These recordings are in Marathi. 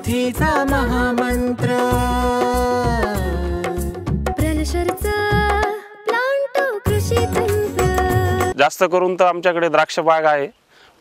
साथीचा महामंत्र प्रलशरचा प्लांटो कृषी तंत्र। जास्त करून तर आमच्याकडे द्राक्ष बाग आहे,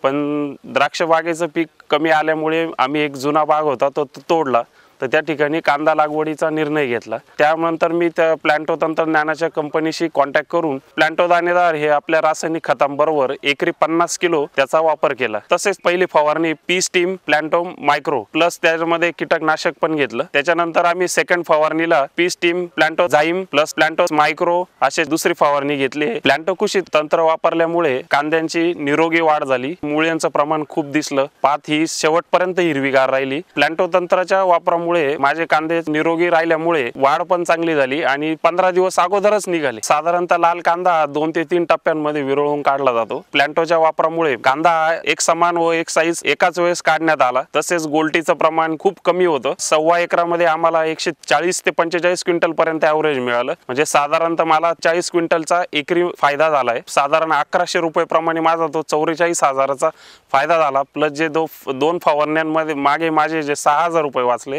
पण द्राक्ष बागेचं पीक कमी आल्यामुळे आम्ही एक जुना बाग होता तो तोडला, तर त्या ठिकाणी कांदा लागवडीचा निर्णय घेतला। त्यानंतर मी त्या प्लांटो तंत्रज्ञानाच्या कंपनीशी कॉन्टॅक्ट करून प्लांटो दाणेदार हे आपल्या रासायनिक खतांबरोबर एकरी 50 किलो त्याचा वापर केला। तसेच पहिली फवारणी P steam Planto micro plus त्यामध्ये कीटकनाशक पण घेतलं। त्याच्यानंतर आम्ही सेकंड फवारणीला P steam Plantozyme plus Planto micro असे दुसरी फवारणी घेतली। प्लांटो कृषी तंत्र वापरल्यामुळे कांद्यांची निरोगी वाढ झाली, मुळ्यांचं प्रमाण खूप दिसलं, पात ही शेवटपर्यंत हिरवीगार राहिली। प्लांटो तंत्राच्या वापरामुळे माझे कांदे निरोगी राहिल्यामुळे वाढ पण चांगली झाली आणि 15 दिवस अगोदरच निघाले। साधारणतः लाल कांदा 2 ते 3 टप्प्यांमध्ये विरळून काढला जातो। प्लांटोच्या वापरामुळे कांदा एक समान व एक साईज एकाच वेळेस काढण्यात आला। तसेच गोल्टीचं प्रमाण खूप कमी होतं। 1.25 एकरामध्ये आम्हाला 140 ते 45 क्विंटल पर्यंत ॲव्हरेज मिळालं, म्हणजे साधारणतः मला 40 क्विंटलचा एकरी फायदा झालाय। साधारण 1100 रुपये प्रमाणे माझा तो 44,000चा फायदा झाला। प्लस जे दोन फवारण्यांमध्ये मागे माझे जे 6,000 रुपये वाचले,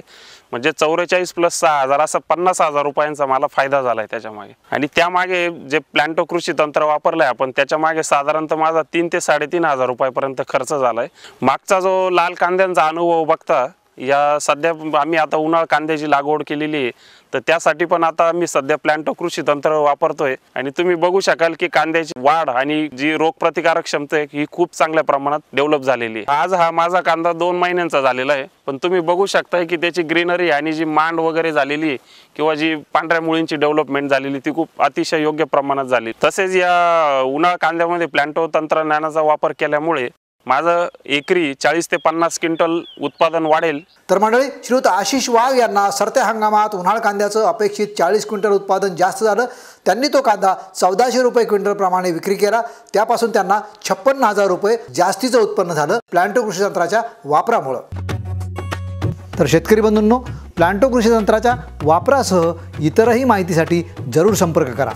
म्हणजे 44 प्लस 6,000 असं 50,000 रुपयांचा मला फायदा झालाय त्याच्या मागे। आणि त्यामागे जे प्लांटो कृषी तंत्र वापरलंय आपण त्याच्या मागे साधारणतः माझा 3 ते 3,500 रुपयापर्यंत खर्च झालाय। मागचा जो लाल कांद्यांचा अनुभव बघता या सध्या आम्ही आता उन्हाळ कांद्याची लागवड केलेली आहे, तर त्यासाठी पण आता आम्ही सध्या प्लांटो कृषी तंत्र वापरतोय आणि तुम्ही बघू शकाल की कांद्याची वाढ आणि जी रोगप्रतिकारक क्षमता आहे ही खूप चांगल्या प्रमाणात डेव्हलप झालेली आहे। आज हा माझा कांदा 2 महिन्यांचा झालेला आहे, पण तुम्ही बघू शकता की त्याची ग्रीनरी आणि जी मांड वगैरे झालेली आहे किंवा जी पांढऱ्या मुळींची डेव्हलपमेंट झालेली ती खूप अतिशय योग्य प्रमाणात झाली। तसेच या उन्हाळ कांद्यामध्ये प्लांटो तंत्रज्ञानाचा वापर केल्यामुळे माझं एकरी 40 ते 50 क्विंटल उत्पादन वाढेल। तर मंडळी, श्रीयुत आशिष वाघ यांना सरत्या हंगामात उन्हाळ कांद्याचं अपेक्षित 40 क्विंटल उत्पादन जास्त झालं। त्यांनी तो कांदा 1400 रुपये क्विंटल प्रमाणे विक्री केला। त्यापासून त्यांना 56,000 रुपये जास्तीचं उत्पन्न झालं प्लांटो कृषी तंत्राच्या वापरामुळे। तर शेतकरी बंधूंनो, प्लांटो कृषी तंत्राच्या वापरासह इतरही माहितीसाठी जरूर संपर्क करा।